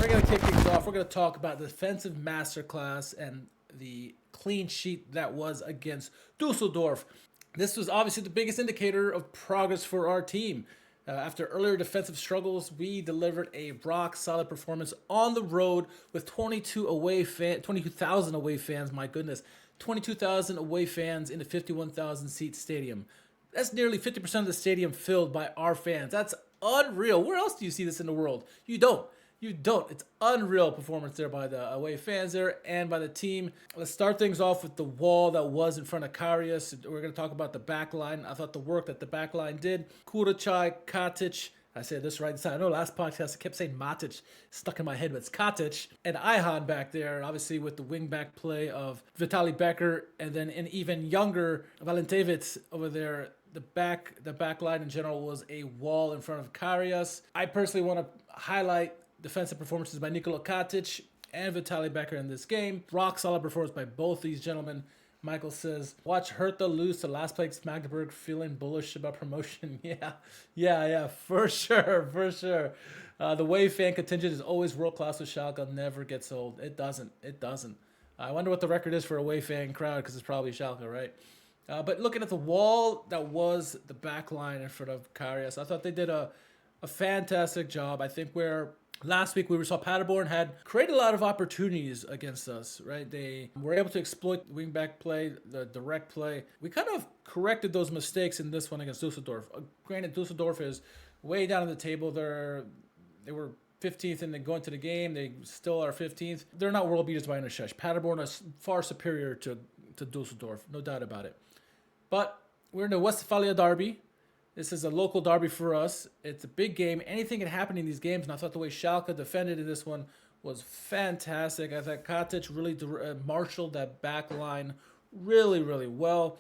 we're going to kick things off. We're going to talk about the defensive masterclass and the clean sheet that was against Düsseldorf. This was obviously the biggest indicator of progress for our team. After earlier defensive struggles, we delivered a rock-solid performance on the road with 22,000 away fans. My goodness, 22,000 away fans in a 51,000-seat stadium. That's nearly 50% of the stadium filled by our fans. That's unreal. Where else do you see this in the world? You don't. You don't. It's unreal performance there by the away fans there and by the team. Let's start things off with the wall that was in front of Karius. We're going to talk about the backline. I thought the work that the backline did. Kurachai, Katic. I said this right this time. I know last podcast I kept saying Matic. Stuck in my head, but it's Katic. And Ihan back there, obviously with the wing-back play of Vitaly Becker. And then an even younger Valentevich over there. The back line in general was a wall in front of Karius. I personally want to highlight defensive performances by Nikola Katic and Vitaly Becker in this game. Rock solid performance by both these gentlemen. Michael says, watch Hertha lose to last place Magdeburg, feeling bullish about promotion. Yeah, for sure. The way fan contingent is always world-class with Schalke, never gets old. It doesn't. I wonder what the record is for a away fan crowd, because it's probably Schalke, right? But looking at the wall that was the back line in front of Karius, I thought they did a fantastic job. I think where last week we saw Paderborn had created a lot of opportunities against us, right? They were able to exploit the wing-back play, the direct play. We kind of corrected those mistakes in this one against Düsseldorf. Granted, Düsseldorf is way down on the table. They were 15th and then going to the game. They still are 15th. They're not world beaters by any stretch. Paderborn is far superior to Düsseldorf, no doubt about it. But we're in the Westphalia derby. This is a local derby for us. It's a big game. Anything can happen in these games, and I thought the way Schalke defended in this one was fantastic. I thought Katic really marshaled that back line really, really well.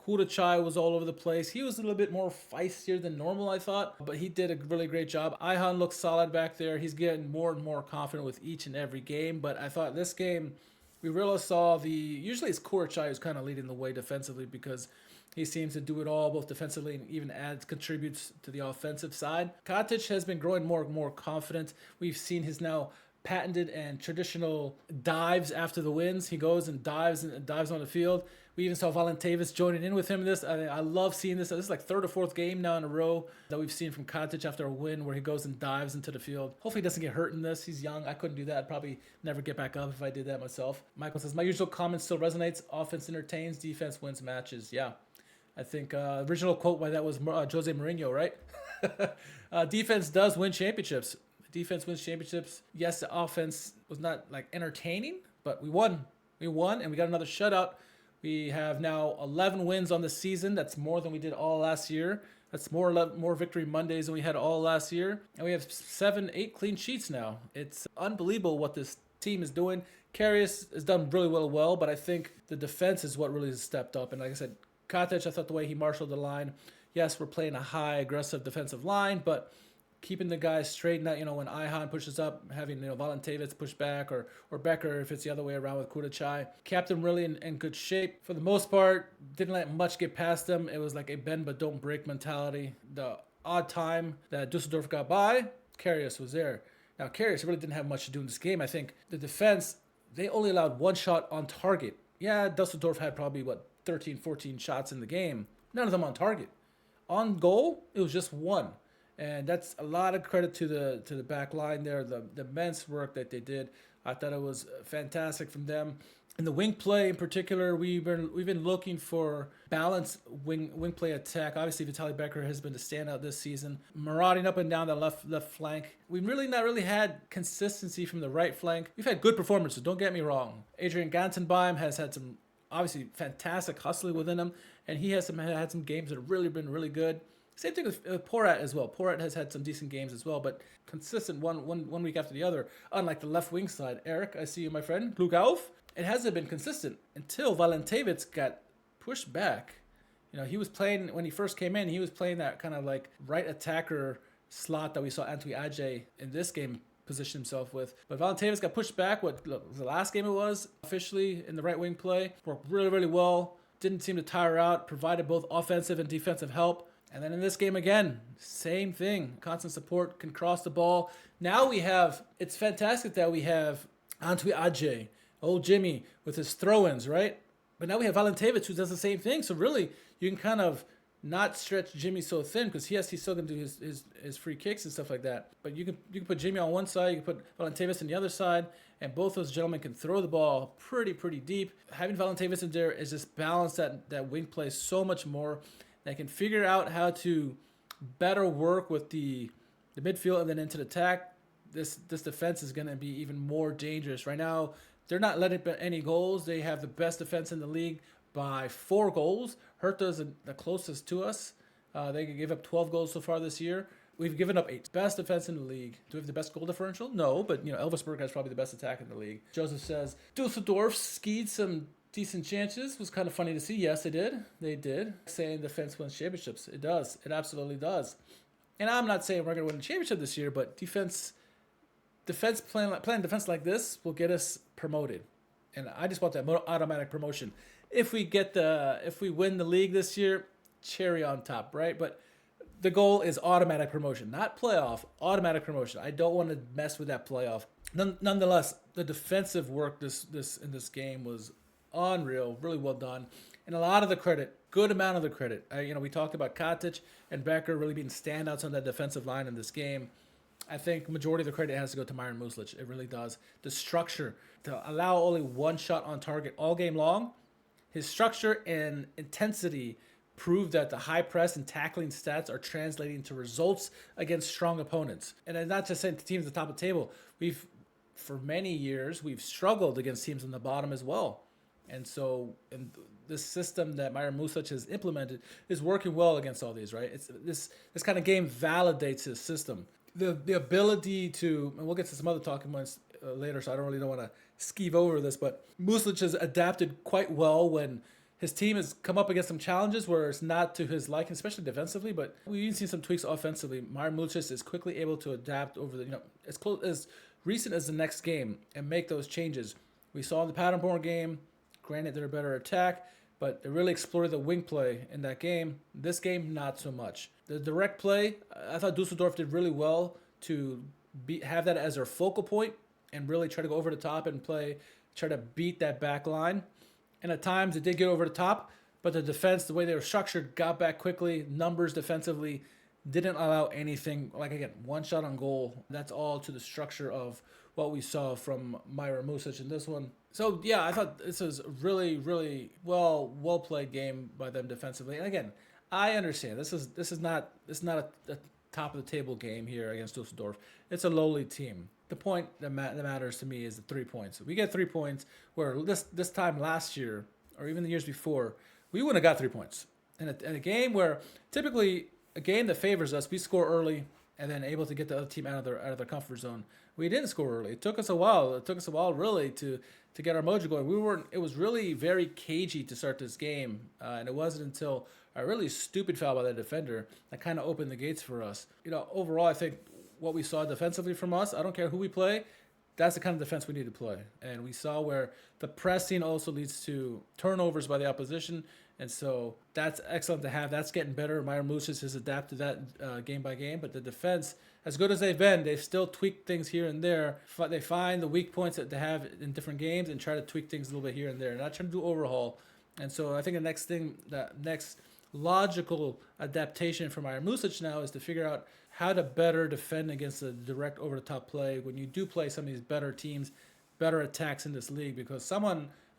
Kurachai was all over the place. He was a little bit more feistier than normal, I thought, but he did a really great job. Ihan looks solid back there. He's getting more and more confident with each and every game, but I thought this game, we really saw usually it's Kurachai who's kind of leading the way defensively because he seems to do it all, both defensively and even contributes to the offensive side. Katic has been growing more and more confident. We've seen his now patented and traditional dives after the wins. He goes and dives on the field. We even saw Valentevich joining in with him in this. I love seeing this. This is like third or fourth game now in a row that we've seen from Katic after a win where he goes and dives into the field. Hopefully he doesn't get hurt in this. He's young. I couldn't do that. I'd probably never get back up if I did that myself. Michael says, my usual comment still resonates. Offense entertains, defense wins matches. Yeah. I think original quote by that was Jose Mourinho, right? Defense does win championships. Defense wins championships. Yes, the offense was not like entertaining, but we won. We won, and we got another shutout. We have now 11 wins on the season. That's more than we did all last year. That's more victory Mondays than we had all last year. And we have 8 clean sheets now. It's unbelievable what this team is doing. Karius has done really well, but I think the defense is what really has stepped up. And like I said, Katic, I thought the way he marshaled the line. Yes, we're playing a high aggressive defensive line, but keeping the guys straight. Not, when Ihan pushes up, having Valentevich push back or Becker if it's the other way around with Kurachai. Kept them really in good shape for the most part. Didn't let much get past them. It was like a bend but don't break mentality. The odd time that Düsseldorf got by, Karius was there. Now Karius really didn't have much to do in this game. I think the defense, they only allowed one shot on target. Yeah, Düsseldorf had probably 13, 14 shots in the game. None of them on target. On goal, it was just one. And that's a lot of credit to the back line there, the immense work that they did. I thought it was fantastic from them. In the wing play in particular, we've been looking for balanced wing play attack. Obviously, Vitaly Becker has been the standout this season, marauding up and down the left flank. We've not really had consistency from the right flank. We've had good performances, don't get me wrong. Adrian Gantenbeim has had some obviously fantastic hustling within him, and he has had some games that have really been really good. Same thing with Porat as well. Porat has had some decent games as well, but consistent one week after the other. Unlike the left wing side, Eric, I see you, my friend. Lugauf, it hasn't been consistent until Valentevich got pushed back. He was playing, when he first came in, he was playing that kind of like right attacker slot that we saw Antwi Ajay in this game position himself with. But Valentevich got pushed back. The last game it was officially in the right wing play. Worked really, really well. Didn't seem to tire out. Provided both offensive and defensive help. And then in this game again, same thing. Constant support, can cross the ball. Now we have, it's fantastic that we have Antwi Adje, old Jimmy, with his throw-ins, right? But now we have Valentevich who does the same thing. So really, you can kind of not stretch Jimmy so thin because he's still going to do his free kicks and stuff like that. But you can put Jimmy on one side, you can put Valentevich on the other side, and both those gentlemen can throw the ball pretty deep. Having Valentevich in there is just balance that wing play so much more. They can figure out how to better work with the midfield and then into the attack. This defense is going to be even more dangerous. Right now, they're not letting any goals. They have the best defense in the league by 4 goals. Hertha's the closest to us. They gave up 12 goals so far this year. We've given up 8. Best defense in the league. Do we have the best goal differential? No, but Elversberg has probably the best attack in the league. Joseph says, Düsseldorf skied some decent chances. Was kind of funny to see. Yes, they did. They did. Saying defense wins championships. It does. It absolutely does. And I'm not saying we're going to win a championship this year, but playing defense like this will get us promoted. And I just want that automatic promotion. If we win the league this year, cherry on top, right? But the goal is automatic promotion, not playoff, automatic promotion. I don't want to mess with that playoff. Nonetheless, the defensive work in this game was unreal, really well done. And a lot of the credit, good amount of the credit. We talked about Katic and Becker really being standouts on that defensive line in this game. I think majority of the credit has to go to Myron Muslic. It really does. The structure, to allow only one shot on target all game long, his structure and intensity prove that the high press and tackling stats are translating to results against strong opponents. And I'm not just saying to teams at the top of the table. For many years, we've struggled against teams on the bottom as well. And so this system that Myron Muslic has implemented is working well against all these, right? This kind of game validates his system. The ability to, and we'll get to some other talking points later, so I don't want to skeeve over this, but Muslic has adapted quite well when his team has come up against some challenges where it's not to his liking, especially defensively, but we've even seen some tweaks offensively. Myron Muslic is quickly able to adapt over as recent as the next game and make those changes. We saw in the Paderborn game, granted they're a better attack, but they really explored the wing play in that game. This game, not so much. The direct play, I thought Düsseldorf did really well to have that as their focal point and really try to go over the top and try to beat that back line. And at times it did get over the top, but the defense, the way they were structured, got back quickly. Numbers defensively didn't allow anything. Like, again, one shot on goal. That's all to the structure of what we saw from Myron Muslic in this one. So, yeah, I thought this was a really well played game by them defensively. And again, I understand this is not a top of the table game here against Düsseldorf. It's a lowly team. The point that matters to me is the 3 points. We get 3 points where this time last year or even the years before, we wouldn't have got 3 points. In a game where typically a game that favors us, we score early and then able to get the other team out of their comfort zone. We didn't score early. It took us a while. It took us a while really to get our mojo going. It was really very cagey to start this game, and it wasn't until a really stupid foul by the defender that kind of opened the gates for us. Overall, I think what we saw defensively from us, I don't care who we play, that's the kind of defense we need to play. And we saw where the pressing also leads to turnovers by the opposition. And so that's excellent to have. That's getting better. Myron Muslic has adapted that game by game. But the defense, as good as they've been, they've still tweaked things here and there. They find the weak points that they have in different games and try to tweak things a little bit here and there. Not trying to do overhaul. And so I think the next logical adaptation for Myron Muslic now is to figure out how to better defend against the direct over-the-top play when you do play some of these better teams, better attacks in this league, because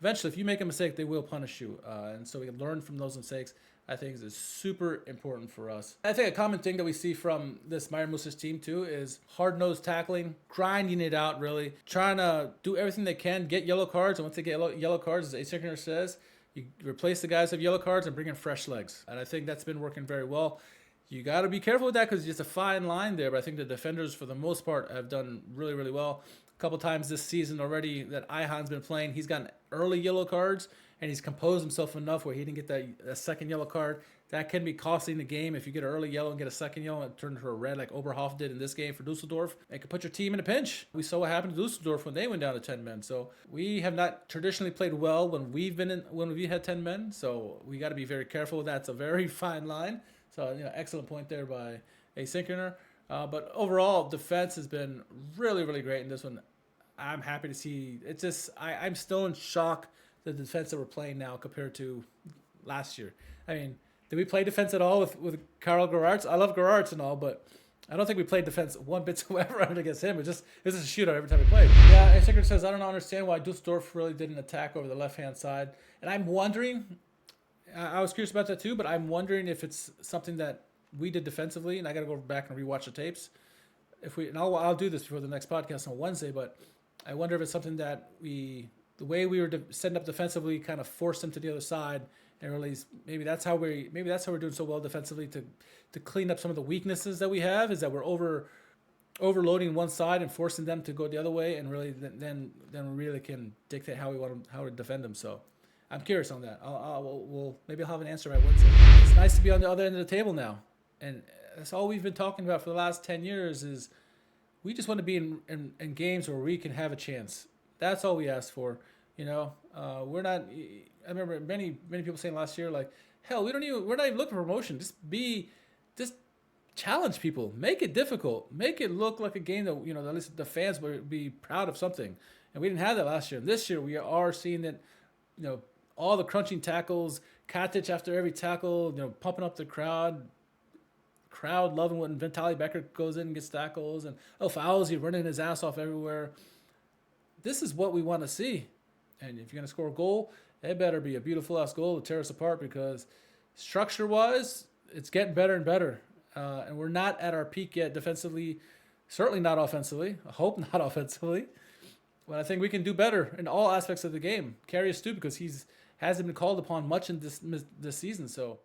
eventually, if you make a mistake, they will punish you. And so we can learn from those mistakes. I think is super important for us. I think a common thing that we see from this Myron Muslic team too is hard-nosed tackling, grinding it out really, trying to do everything they can, get yellow cards, and once they get yellow cards, as Asynchronous says, you replace the guys who have yellow cards and bring in fresh legs. And I think that's been working very well. You got to be careful with that because it's a fine line there, but I think the defenders, for the most part, have done really, really well. A couple times this season already that Ihan's been playing, he's gotten early yellow cards, and he's composed himself enough where he didn't get that second yellow card. That can be costing the game. If you get an early yellow and get a second yellow and turn into a red like Oberhof did in this game for Düsseldorf, it could put your team in a pinch. We saw what happened to Düsseldorf when they went down to 10 men. So we have not traditionally played well when we had 10 men. So we got to be very careful with that. It's a very fine line. So, excellent point there by a synchroner. But overall, defense has been really, really great in this one. I'm happy to see. It's just I'm still in shock the defense that we're playing now compared to last year. I mean, did we play defense at all with Karl Gerards? I love Gerards and all, but I don't think we played defense one bit whatsoever against him. It was just a shootout every time we played. Yeah, a synchroner says, I don't understand why Düsseldorf really didn't attack over the left-hand side. And I'm wondering, I was curious about that too, but I'm wondering if it's something that we did defensively, and I got to go back and rewatch the tapes. I'll do this before the next podcast on Wednesday, but I wonder if it's something that the way we were setting up defensively kind of forced them to the other side, and really maybe that's how we're doing so well defensively to clean up some of the weaknesses that we have, is that we're overloading one side and forcing them to go the other way, and really then we really can dictate how to defend them. So I'm curious on that. Maybe I'll have an answer by Wednesday. It's nice to be on the other end of the table now. And that's all we've been talking about for the last 10 years is we just want to be in games where we can have a chance. That's all we ask for. We're not. I remember many people saying last year, like, hell, we're not even looking for promotion. Just challenge people. Make it difficult. Make it look like a game that at least the fans would be proud of something. And we didn't have that last year. And this year we are seeing that, all the crunching tackles, Katic after every tackle, pumping up the crowd loving when Vitaly Becker goes in and gets tackles, and Fauzi running his ass off everywhere. This is what we want to see. And if you're going to score a goal, it better be a beautiful ass goal to tear us apart, because structure-wise, it's getting better and better. And we're not at our peak yet defensively, certainly not offensively. I hope not offensively. But I think we can do better in all aspects of the game. Karius too, because he hasn't been called upon much in this season, so